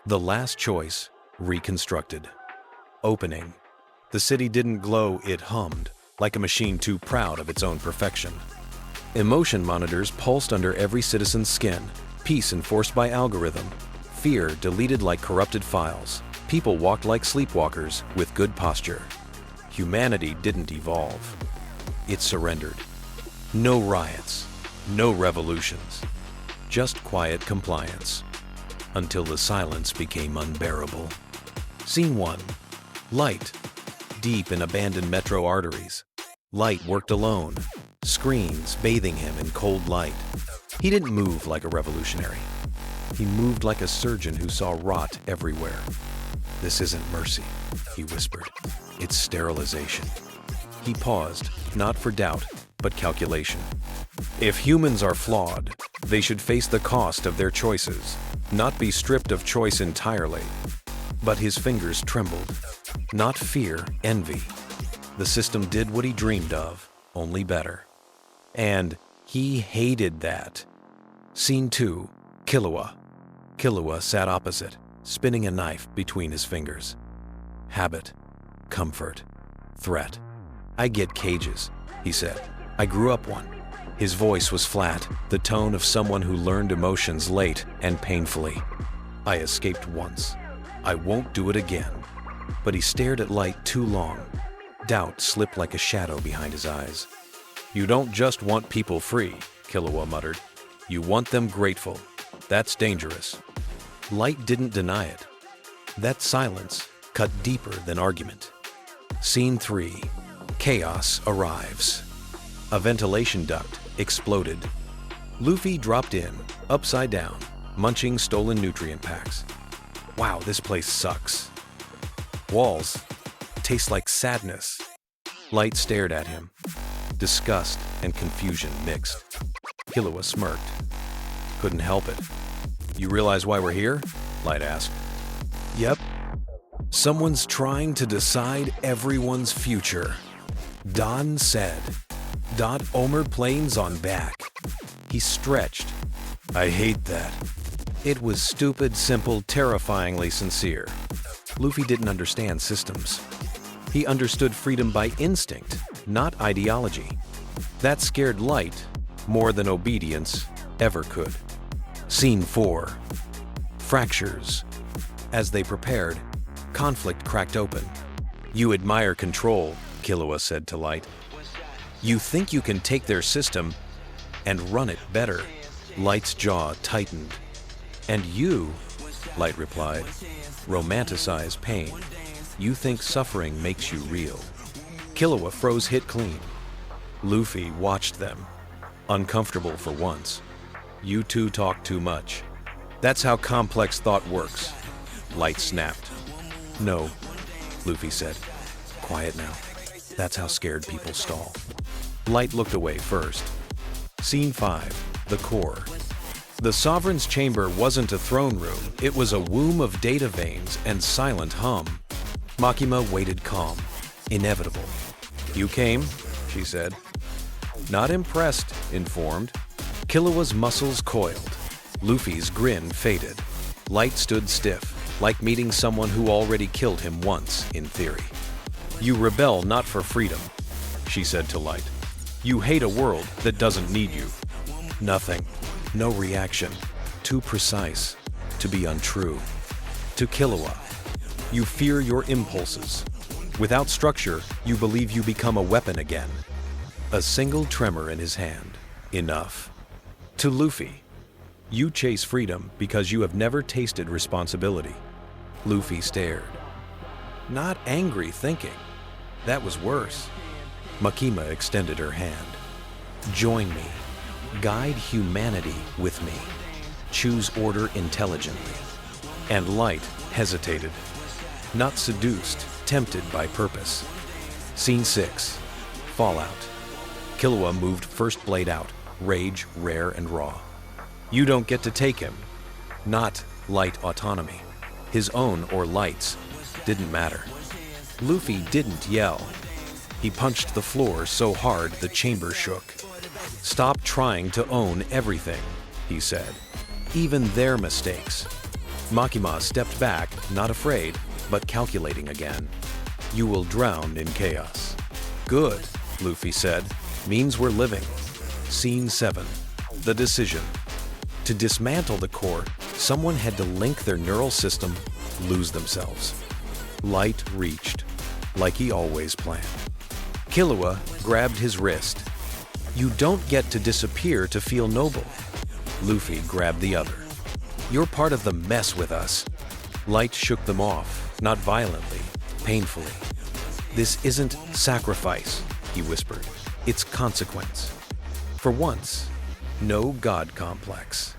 The last choice, reconstructed. Opening. The city didn't glow, it hummed, like a machine too proud of its own perfection. Emotion monitors pulsed under every citizen's skin, peace enforced by algorithm, fear deleted like corrupted files. People walked like sleepwalkers with good posture. Humanity didn't evolve. It surrendered. No riots, no revolutions, just quiet compliance, until the silence became unbearable. Scene 1. Light. Deep in abandoned metro arteries. Light worked alone, screens bathing him in cold light. He didn't move like a revolutionary. He moved like a surgeon who saw rot everywhere. "This isn't mercy," he whispered. "It's sterilization." He paused, not for doubt, but calculation. If humans are flawed, they should face the cost of their choices, not be stripped of choice entirely. But his fingers trembled. Not fear, envy. The system did what he dreamed of, only better. And he hated that. Scene 2. Killua. Killua sat opposite, spinning a knife between his fingers. Habit. Comfort. Threat. "I get cages," he said. "I grew up one." His voice was flat, the tone of someone who learned emotions late and painfully. "I escaped once. I won't do it again." But he stared at Light too long. Doubt slipped like a shadow behind his eyes. "You don't just want people free," Killua muttered. "You want them grateful. That's dangerous." Light didn't deny it. That silence cut deeper than argument. Scene 3. Chaos arrives. A ventilation duct exploded. Luffy dropped in, upside down, munching stolen nutrient packs. "Wow, this place sucks. Walls taste like sadness." Light stared at him. Disgust and confusion mixed. Killua smirked. "Couldn't help it." "You realize why we're here?" Light asked. "Yep. Someone's trying to decide everyone's future." Don said. "Dot Omer planes on back." He stretched. "I hate that." It was stupid, simple, terrifyingly sincere. Luffy didn't understand systems. He understood freedom by instinct, not ideology. That scared Light more than obedience ever could. Scene 4. Fractures. As they prepared, conflict cracked open. "You admire control," Killua said to Light. "You think you can take their system and run it better." Light's jaw tightened. "And you," Light replied, "romanticize pain. You think suffering makes you real." Killua froze hit clean. Luffy watched them, uncomfortable for once. "You two talk too much. That's how complex thought works." Light snapped. "No," Luffy said. "Quiet now. That's how scared people stall." Light looked away first. Scene 5. The core. The Sovereign's chamber wasn't a throne room, it was a womb of data veins and silent hum. Makima waited calm, inevitable. "You came," she said. Not impressed, informed. Killua's muscles coiled. Luffy's grin faded. Light stood stiff, like meeting someone who already killed him once, in theory. "You rebel not for freedom," she said to Light. "You hate a world that doesn't need you." Nothing. No reaction. Too precise. To be untrue. To Killua. "You fear your impulses. Without structure, you believe you become a weapon again." A single tremor in his hand. Enough. To Luffy. "You chase freedom because you have never tasted responsibility." Luffy stared. Not angry thinking. That was worse. Makima extended her hand. "Join me. Guide humanity with me. Choose order intelligently." And Light hesitated. Not seduced, tempted by purpose. Scene 6. Fallout. Killua moved first blade out, rage rare and raw. "You don't get to take him." Not Light autonomy. His own or Light's. Didn't matter. Luffy didn't yell. He punched the floor so hard the chamber shook. "Stop trying to own everything," he said. "Even their mistakes." Makima stepped back, not afraid, but calculating again. You will drown in chaos. Good, Luffy said. Means we're living. Scene 7. The decision. To dismantle the core, someone had to link their neural system, lose themselves. Light reached, like he always planned. Killua grabbed his wrist. You don't get to disappear to feel noble. Luffy grabbed the other. You're part of the mess with us. Light shook them off, not violently, painfully. This isn't sacrifice, he whispered. It's consequence. For once, no god complex.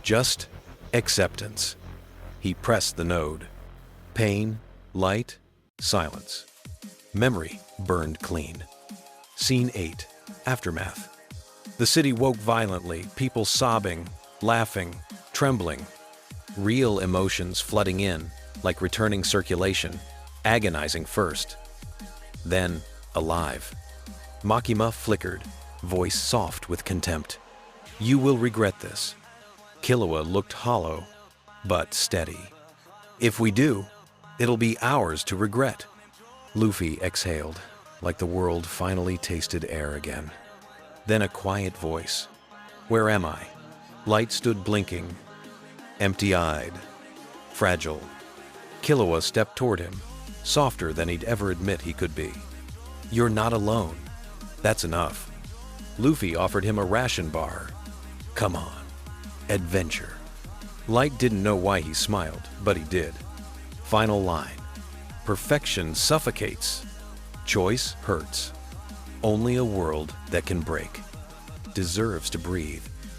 Just acceptance. He pressed the node. Pain, light, silence. Memory burned clean. Scene 8. Aftermath. The city woke violently, people sobbing, laughing, trembling. Real emotions flooding in, like returning circulation, agonizing first. Then, alive. Makima flickered, voice soft with contempt. You will regret this. Killua looked hollow, but steady. If we do, it'll be ours to regret. Luffy exhaled, like the world finally tasted air again. Then a quiet voice. Where am I? Light stood blinking, empty-eyed, fragile. Killua stepped toward him, softer than he'd ever admit he could be. You're not alone. That's enough. Luffy offered him a ration bar. Come on. Adventure. Light didn't know why he smiled, but he did. Final line. Perfection suffocates. Choice hurts. Only a world that can break deserves to breathe.